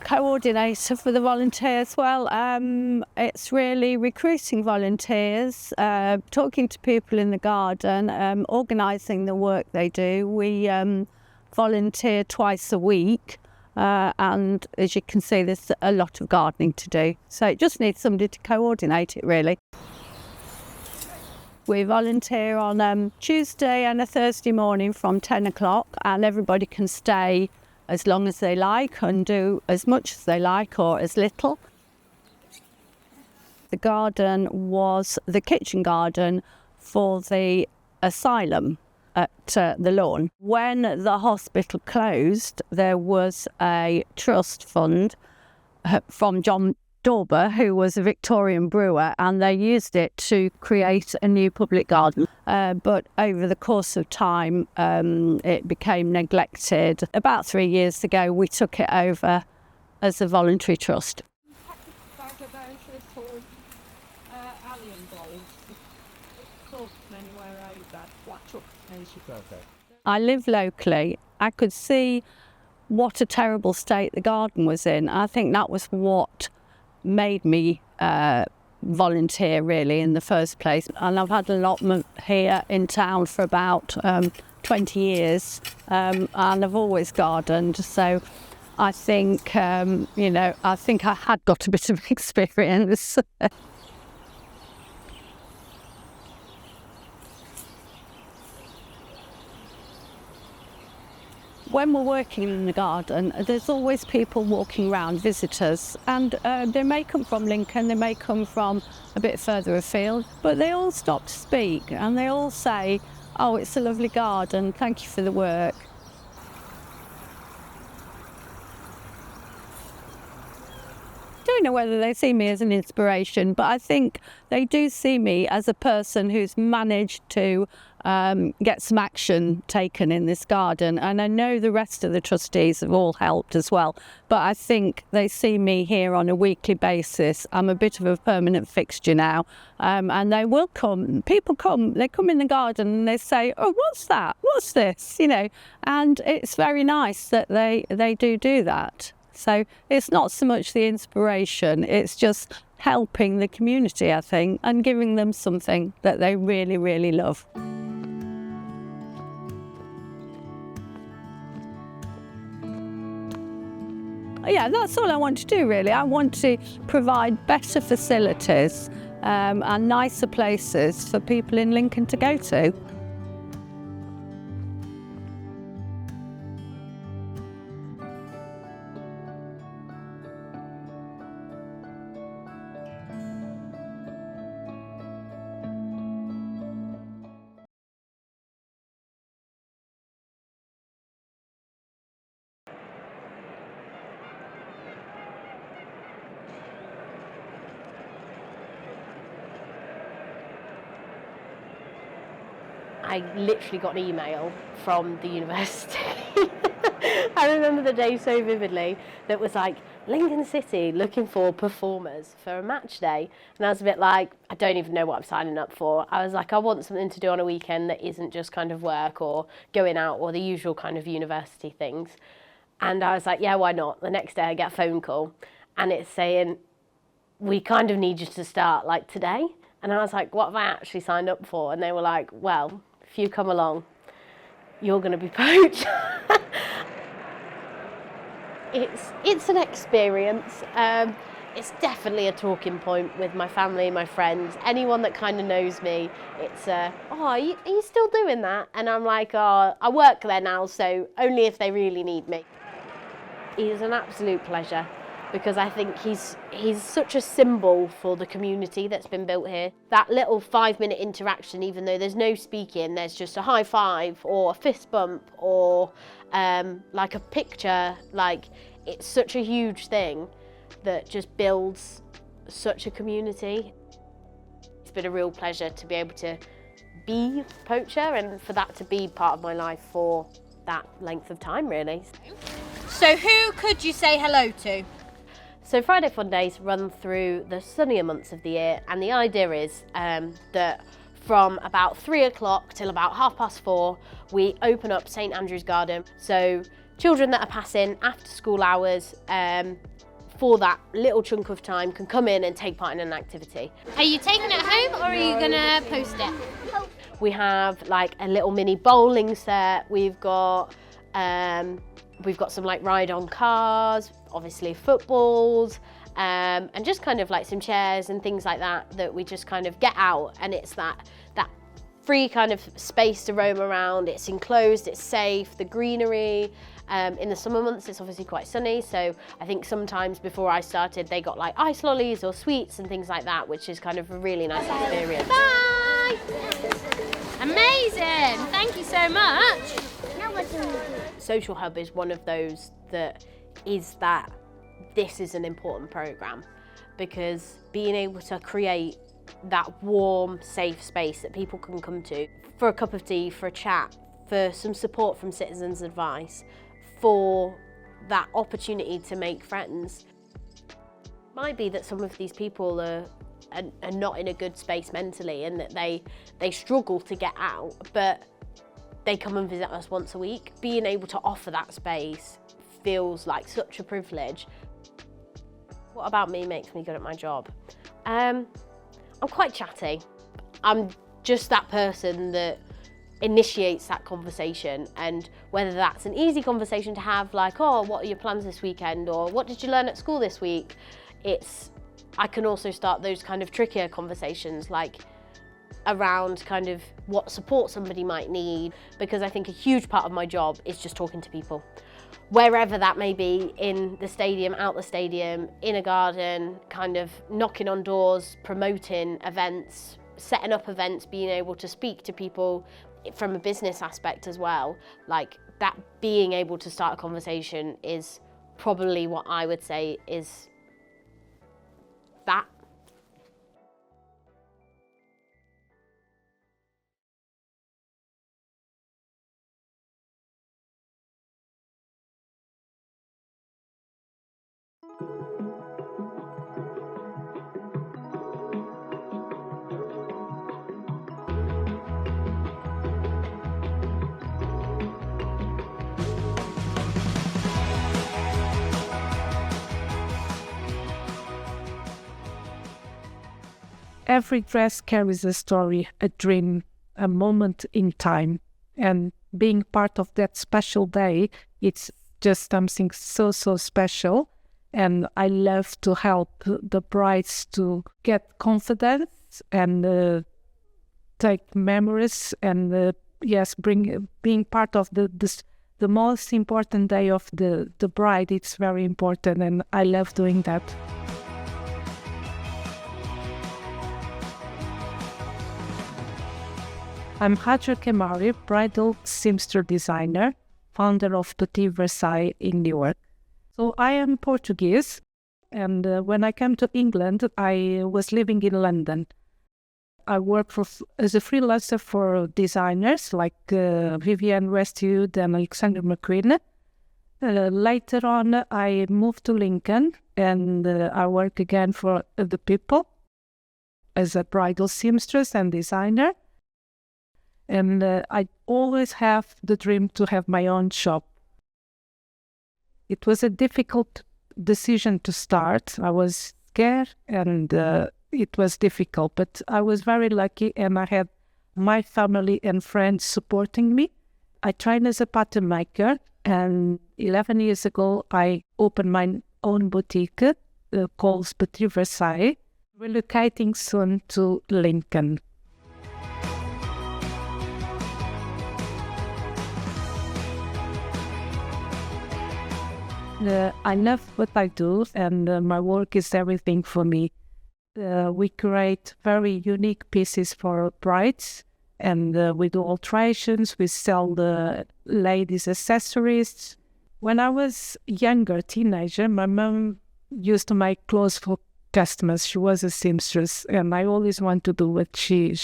coordinator for the volunteers. Well, it's really recruiting volunteers, talking to people in the garden, organising the work they do. We volunteer twice a week, and as you can see, there's a lot of gardening to do. So it just needs somebody to coordinate it, really. We volunteer on Tuesday and a Thursday morning from 10 o'clock, and everybody can stay as long as they like and do as much as they like or as little. The garden was the kitchen garden for the asylum at the lawn. When the hospital closed, there was a trust fund from John Dawber, who was a Victorian brewer, and they used it to create a new public garden. But over the course of time, it became neglected. About 3 years ago, we took it over as a voluntary trust. I live locally. I could see what a terrible state the garden was in. I think that was what made me volunteer really in the first place, and I've had allotment here in town for about 20 years, and I've always gardened, so I think I think I had got a bit of experience. When we're working in the garden, there's always people walking around, visitors, and they may come from Lincoln, they may come from a bit further afield, but they all stop to speak and they all say, "Oh, it's a lovely garden, thank you for the work." I don't know whether they see me as an inspiration, but I think they do see me as a person who's managed to get some action taken in this garden, and I know the rest of the trustees have all helped as well, but I think they see me here on a weekly basis. I'm a bit of a permanent fixture now, and they will come, people come, they come in the garden and they say, "Oh, what's that? What's this?" And it's very nice that they do that. So it's not so much the inspiration, it's just helping the community, I think, and giving them something that they really, really love. Yeah, that's all I want to do really. I want to provide better facilities and nicer places for people in Lincoln to go to. I literally got an email from the university. I remember the day so vividly, that was like, Lincoln City looking for performers for a match day. And I was a bit like, I don't even know what I'm signing up for. I was like, I want something to do on a weekend that isn't just kind of work or going out or the usual kind of university things. And I was like, yeah, why not? The next day I get a phone call and it's saying, we kind of need you to start like today. And I was like, what have I actually signed up for? And they were like, well, if you come along, you're going to be poached. It's an experience. It's definitely a talking point with my family, my friends, anyone that kind of knows me. It's, oh, are you still doing that? And I'm like, oh, I work there now, so only if they really need me. He's an absolute pleasure, because I think he's such a symbol for the community that's been built here. That little 5-minute interaction, even though there's no speaking, there's just a high five or a fist bump or like a picture, like it's such a huge thing that just builds such a community. It's been a real pleasure to be able to be a poacher and for that to be part of my life for that length of time, really. So who could you say hello to? So Friday Fun Days run through the sunnier months of the year, and the idea is that from about 3 o'clock till about 4:30, we open up St Andrew's Garden. So children that are passing after school hours for that little chunk of time can come in and take part in an activity. Are you taking it home or are you going to post it? We have like a little mini bowling set. We've got some like ride on cars, obviously footballs, and just kind of like some chairs and things like that we just kind of get out, and it's that free kind of space to roam around. It's enclosed, it's safe, the greenery. In the summer months, it's obviously quite sunny, so I think sometimes before I started, they got like ice lollies or sweets and things like that, which is kind of a really nice experience. Bye! Amazing! Thank you so much. Social Hub is one of those this is an important programme, because being able to create that warm, safe space that people can come to for a cup of tea, for a chat, for some support from citizens' advice, for that opportunity to make friends. Might be that some of these people are not in a good space mentally, and that they struggle to get out, but they come and visit us once a week. Being able to offer that space feels like such a privilege. What about me makes me good at my job? I'm quite chatty. I'm just that person that initiates that conversation, and whether that's an easy conversation to have, like, oh, what are your plans this weekend, or what did you learn at school this week, I can also start those kind of trickier conversations, like around kind of what support somebody might need, because I think a huge part of my job is just talking to people, wherever that may be, in the stadium, out the stadium, in a garden, kind of knocking on doors, promoting events, setting up events, being able to speak to people from a business aspect as well. Like, that being able to start a conversation is probably what I would say is that. Every dress carries a story, a dream, a moment in time. And being part of that special day, it's just something so, so special. And I love to help the brides to get confidence and take memories, and being part of the most important day of the bride. It's very important, and I love doing that. I'm Hajra Kemari, bridal seamstress designer, founder of Petit Versaille in New York. So I am Portuguese, and when I came to England, I was living in London. I work as a freelancer for designers like Vivienne Westwood and Alexander McQueen. Later on, I moved to Lincoln, and I work again for the people as a bridal seamstress and designer. And I always have the dream to have my own shop. It was a difficult decision to start. I was scared, and it was difficult, but I was very lucky, and I had my family and friends supporting me. I trained as a pattern maker, and 11 years ago, I opened my own boutique called Petit Versaille, relocating soon to Lincoln. I love what I do, and my work is everything for me. We create very unique pieces for brides, and we do alterations, we sell the ladies' accessories. When I was younger, teenager, my mom used to make clothes for customers. She was a seamstress, and I always wanted to do what she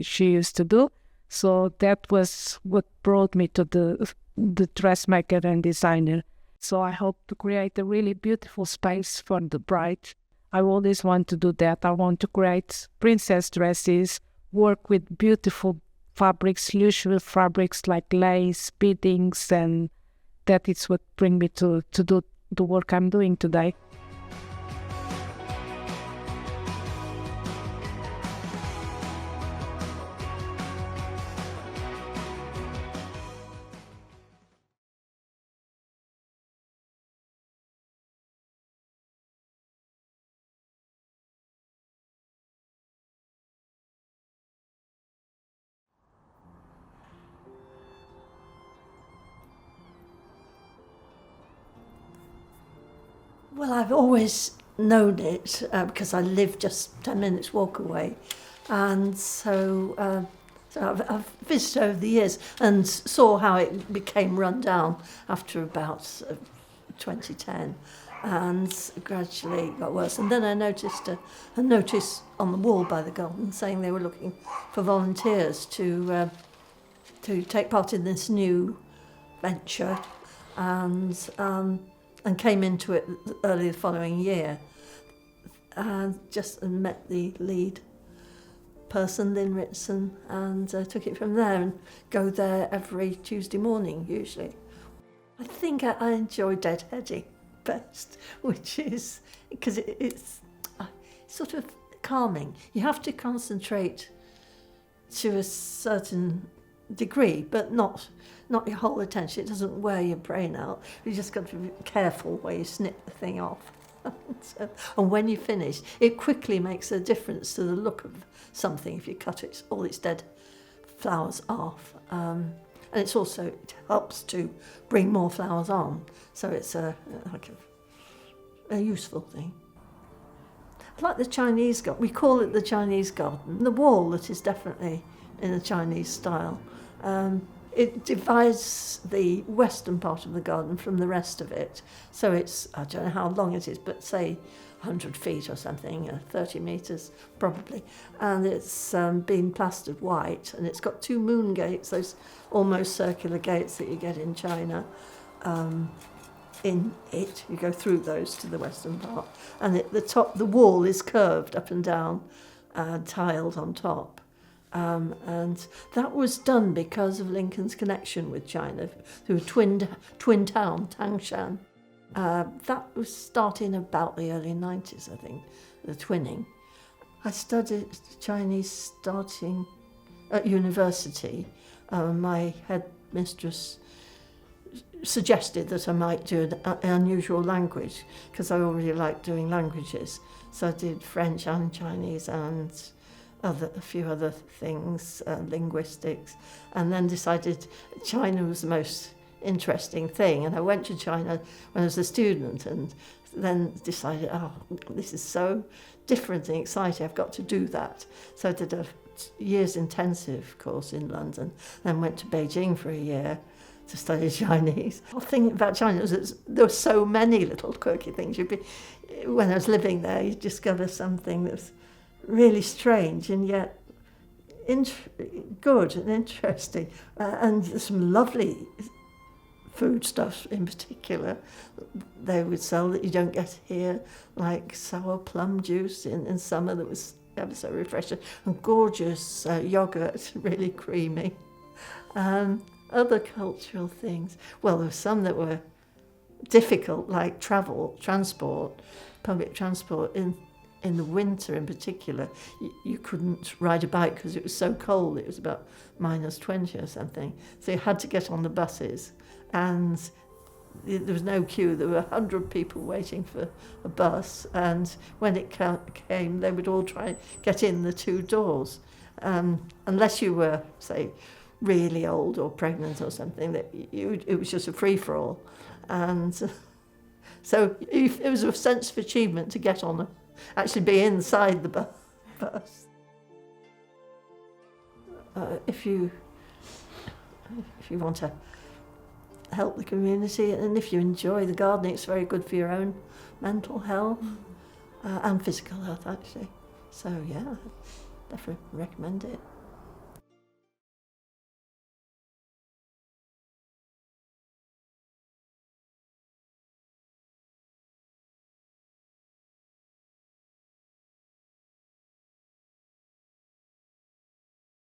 used to do. So that was what brought me to the dressmaker and designer. So I hope to create a really beautiful space for the bride. I always want to do that. I want to create princess dresses, work with beautiful fabrics, usual fabrics like lace, beadings, and that is what brings me to do the work I'm doing today. Well, I've always known it because I live just 10 minutes walk away, and so I've visited over the years and saw how it became run down after about 2010, and gradually got worse. And then I noticed a notice on the wall by the garden saying they were looking for volunteers to take part in this new venture, and came into it early the following year, and just met the lead person, Lynn Ritson, and took it from there and go there every Tuesday morning usually. I think I enjoy deadheading best, which is because it's sort of calming. You have to concentrate to a certain degree, but not your whole attention. It doesn't wear your brain out. You just got to be careful where you snip the thing off. And when you finish, it quickly makes a difference to the look of something if you cut all its dead flowers off. And it helps to bring more flowers on. So it's a useful thing. I like the Chinese garden. We call it the Chinese garden. The wall that is definitely in the Chinese style. It divides the western part of the garden from the rest of it. So it's, I don't know how long it is, but say 100 feet or something, 30 metres probably. And it's been plastered white, and it's got 2 moon gates, those almost circular gates that you get in China. In it, you go through those to the western part. And the wall is curved up and down, tiled on top. And that was done because of Lincoln's connection with China through twin town, Tangshan. That was starting about the early 90s, I think, the twinning. I studied Chinese starting at university. My headmistress suggested that I might do an unusual language because I already liked doing languages. So I did French and Chinese and a few other things, linguistics, and then decided China was the most interesting thing. And I went to China when I was a student, and then decided, this is so different and exciting, I've got to do that. So I did a year's intensive course in London, then went to Beijing for a year to study Chinese. The thing about China was that there were so many little quirky things. When I was living there, you'd discover something that was really strange and yet good and interesting, and some lovely foodstuffs in particular they would sell that you don't get here, like sour plum juice in summer that was ever so refreshing, and gorgeous yogurt, really creamy. Other cultural things, well, there were some that were difficult, like public transport in the winter in particular. You couldn't ride a bike because it was so cold. It was about -20 or something. So you had to get on the buses, and there was no queue. There were 100 people waiting for a bus, and when it came, they would all try and get in the 2 doors. Unless you were, say, really old or pregnant or something, it was just a free-for-all. And so it was a sense of achievement to get on actually be inside the bus. If you want to help the community, and if you enjoy the gardening, it's very good for your own mental health and physical health, actually. So yeah, definitely recommend it.